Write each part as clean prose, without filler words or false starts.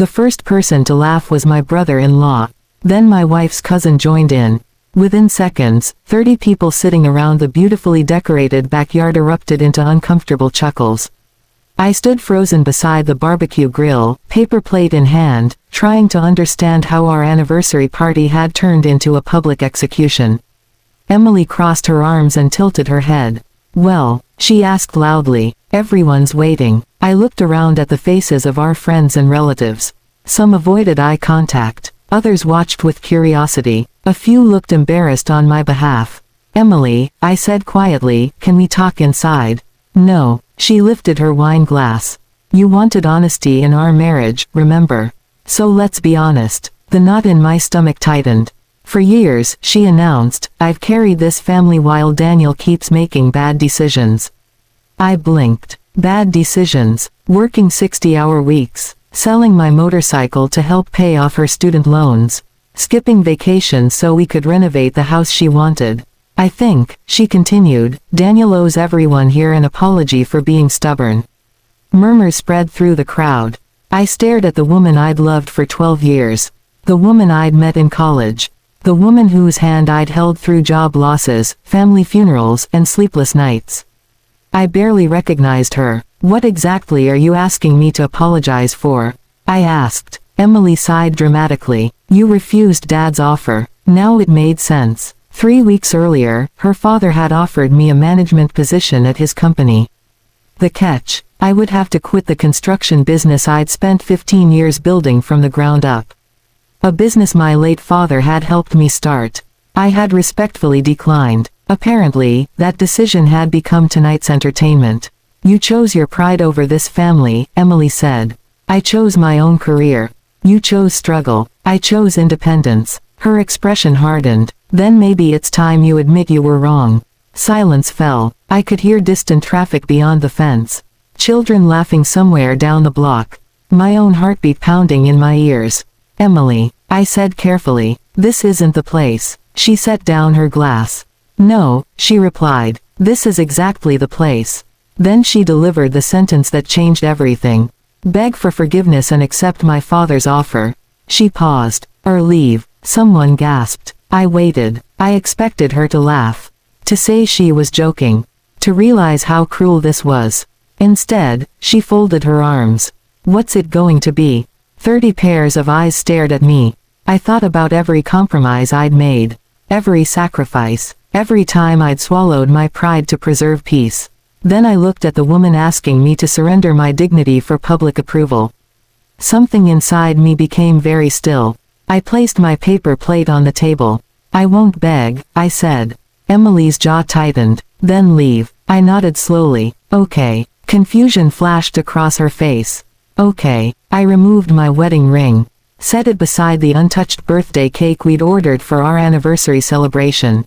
The first person to laugh was my brother-in-law. Then my wife's cousin joined in. Within seconds, 30 people sitting around the beautifully decorated backyard erupted into uncomfortable chuckles. I stood frozen beside the barbecue grill, paper plate in hand, trying to understand how our anniversary party had turned into a public execution. Emily crossed her arms and tilted her head. "Well?" she asked loudly. "Everyone's waiting." I looked around at the faces of our friends and relatives. Some avoided eye contact. Others watched with curiosity. A few looked embarrassed on my behalf. "Emily," I said quietly, "can we talk inside?" "No." She lifted her wine glass. "You wanted honesty in our marriage, remember? So let's be honest." The knot in my stomach tightened. "For years," she announced, "I've carried this family while Daniel keeps making bad decisions." I blinked. Bad decisions. Working 60-hour weeks. Selling my motorcycle to help pay off her student loans. Skipping vacations so we could renovate the house she wanted. "I think," she continued, "Daniel owes everyone here an apology for being stubborn." Murmurs spread through the crowd. I stared at the woman I'd loved for 12 years. The woman I'd met in college. The woman whose hand I'd held through job losses, family funerals, and sleepless nights. I barely recognized her. "What exactly are you asking me to apologize for?" I asked. Emily sighed dramatically. "You refused Dad's offer." Now it made sense. 3 weeks earlier, her father had offered me a management position at his company. The catch: I would have to quit the construction business I'd spent 15 years building from the ground up. A business my late father had helped me start. I had respectfully declined. Apparently, that decision had become tonight's entertainment. "You chose your pride over this family," Emily said. "I chose my own career. You chose struggle. I chose independence." Her expression hardened. "Then maybe it's time you admit you were wrong." Silence fell. I could hear distant traffic beyond the fence. Children laughing somewhere down the block. My own heartbeat pounding in my ears. "Emily," I said carefully, "this isn't the place." She set down her glass. "No," she replied, "this is exactly the place." Then she delivered the sentence that changed everything. "Beg for forgiveness and accept my father's offer." She paused. "Or leave." Someone gasped. I waited. I expected her to laugh. To say she was joking. To realize how cruel this was. Instead, she folded her arms. "What's it going to be?" 30 pairs of eyes stared at me. I thought about every compromise I'd made. Every sacrifice. Every time I'd swallowed my pride to preserve peace. Then I looked at the woman asking me to surrender my dignity for public approval. Something inside me became very still. I placed my paper plate on the table. "I won't beg," I said. Emily's jaw tightened. "Then leave." I nodded slowly. "Okay." Confusion flashed across her face. "Okay." I removed my wedding ring. Set it beside the untouched birthday cake we'd ordered for our anniversary celebration.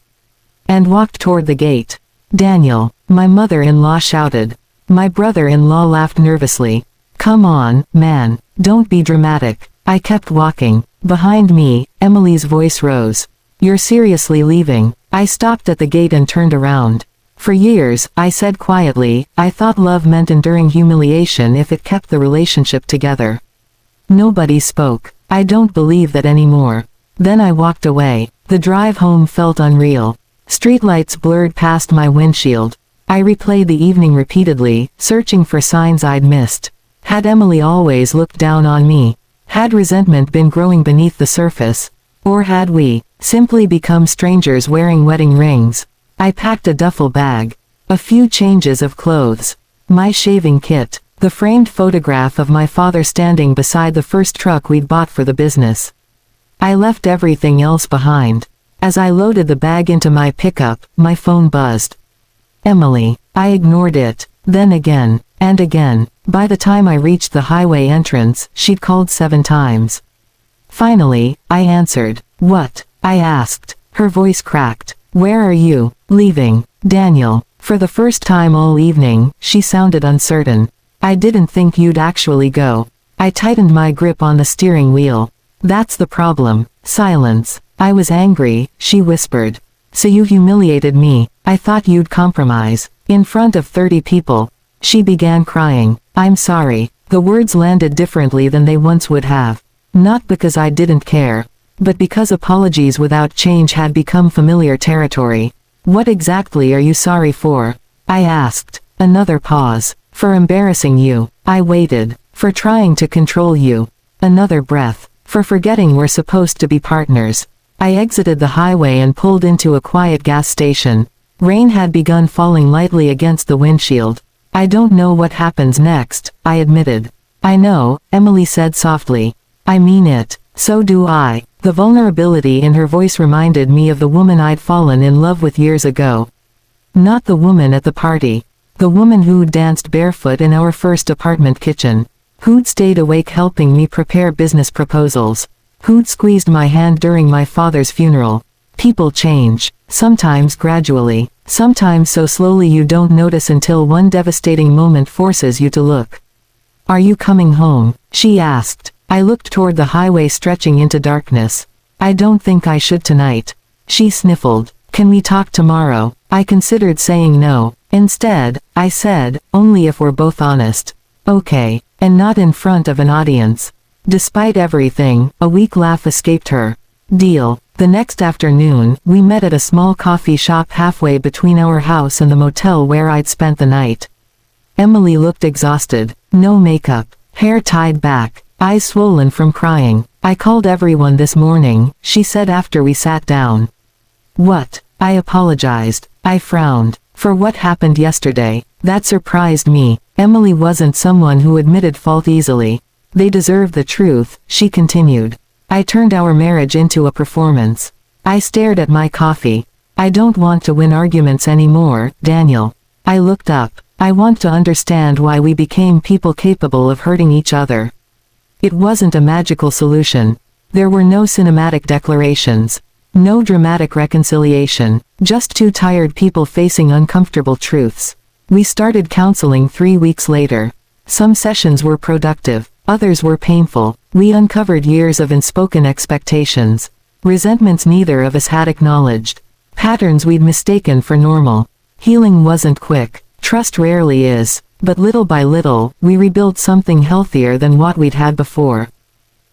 And walked toward the gate. "Daniel," my mother-in-law shouted. My brother-in-law laughed nervously. "Come on, man. Don't be dramatic." I kept walking. Behind me, Emily's voice rose. "You're seriously leaving?" I stopped at the gate and turned around. "For years," I said quietly, "I thought love meant enduring humiliation if it kept the relationship together." Nobody spoke. I don't believe that anymore. Then I walked away. The drive home felt unreal. Streetlights blurred past my windshield. I replayed the evening repeatedly, searching for signs I'd missed. Had Emily always looked down on me? Had resentment been growing beneath the surface? Or had we simply become strangers wearing wedding rings? I packed a duffel bag. A few changes of clothes. My shaving kit. The framed photograph of my father standing beside the first truck we'd bought for the business. I left everything else behind. As I loaded the bag into my pickup, my phone buzzed. Emily. I ignored it. Then again. And again. By the time I reached the highway entrance, she'd called 7 times. Finally, I answered. "What?" I asked. Her voice cracked. "Where are you?" "Leaving, Daniel." For the first time all evening, she sounded uncertain. "I didn't think you'd actually go." I tightened my grip on the steering wheel. "That's the problem." Silence. "I was angry," she whispered. "So you humiliated me. I thought you'd compromise." In front of 30 people. She began crying. "I'm sorry. The words landed differently than they once would have. Not because I didn't care, but because apologies without change had become familiar territory. What exactly are you sorry for? I asked. Another pause. For embarrassing you. I waited. For trying to control you. Another breath. For forgetting we're supposed to be partners. I exited the highway and pulled into a quiet gas station. Rain had begun falling lightly against the windshield. I don't know what happens next, I admitted. I know, Emily said softly. I mean it. So do I. The vulnerability in her voice reminded me of the woman I'd fallen in love with years ago. Not the woman at the party. The woman who'd danced barefoot in our first apartment kitchen. Who'd stayed awake helping me prepare business proposals. Who'd squeezed my hand during my father's funeral. People change. Sometimes gradually. Sometimes so slowly you don't notice until one devastating moment forces you to look. Are you coming home? She asked. I looked toward the highway stretching into darkness. I don't think I should tonight. She sniffled. Can we talk tomorrow? I considered saying no. Instead, I said, only if we're both honest. Okay. And not in front of an audience. Despite everything, a weak laugh escaped her. Deal. The next afternoon, we met at a small coffee shop halfway between our house and the motel where I'd spent the night. Emily looked exhausted. No makeup. Hair tied back. Eyes swollen from crying. I called everyone this morning, she said after we sat down. What? I apologized. I frowned. For what happened yesterday. That surprised me. Emily wasn't someone who admitted fault easily. They deserved the truth, she continued. I turned our marriage into a performance. I stared at my coffee. I don't want to win arguments anymore, Daniel. I looked up. I want to understand why we became people capable of hurting each other. It wasn't a magical solution. There were no cinematic declarations. No dramatic reconciliation. Just two tired people facing uncomfortable truths. We started counseling 3 weeks later. Some sessions were productive. Others were painful. We uncovered years of unspoken expectations. Resentments neither of us had acknowledged. Patterns we'd mistaken for normal. Healing wasn't quick. Trust rarely is. But little by little, we rebuilt something healthier than what we'd had before.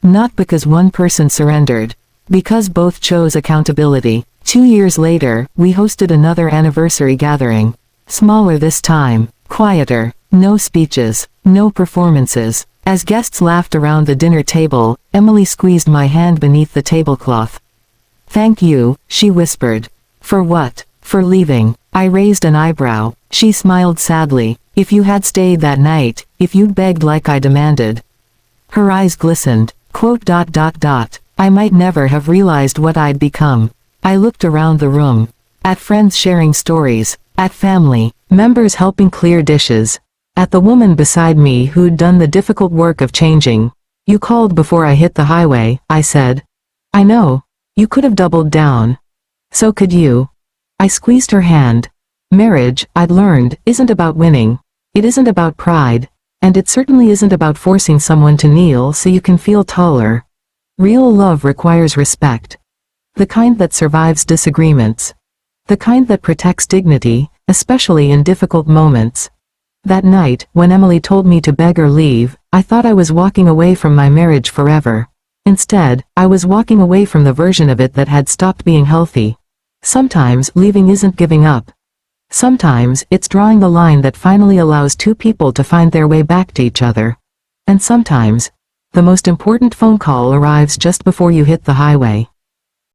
Not because one person surrendered. Because both chose accountability. 2 years later, we hosted another anniversary gathering. Smaller this time. Quieter. No speeches. No performances. As guests laughed around the dinner table, Emily squeezed my hand beneath the tablecloth. Thank you, she whispered. For what? For leaving. I raised an eyebrow. She smiled sadly. If you had stayed that night, if you'd begged like I demanded. Her eyes glistened. ... I might never have realized what I'd become. I looked around the room. At friends sharing stories. At family members helping clear dishes. At the woman beside me who'd done the difficult work of changing. You called before I hit the highway, I said. I know. You could have doubled down. So could you. I squeezed her hand. Marriage, I'd learned, isn't about winning. It isn't about pride. And it certainly isn't about forcing someone to kneel so you can feel taller. Real love requires respect. The kind that survives disagreements. The kind that protects dignity, especially in difficult moments. That night, when Emily told me to beg or leave, I thought I was walking away from my marriage forever. Instead, I was walking away from the version of it that had stopped being healthy. Sometimes, leaving isn't giving up. Sometimes, it's drawing the line that finally allows two people to find their way back to each other. And sometimes, the most important phone call arrives just before you hit the highway.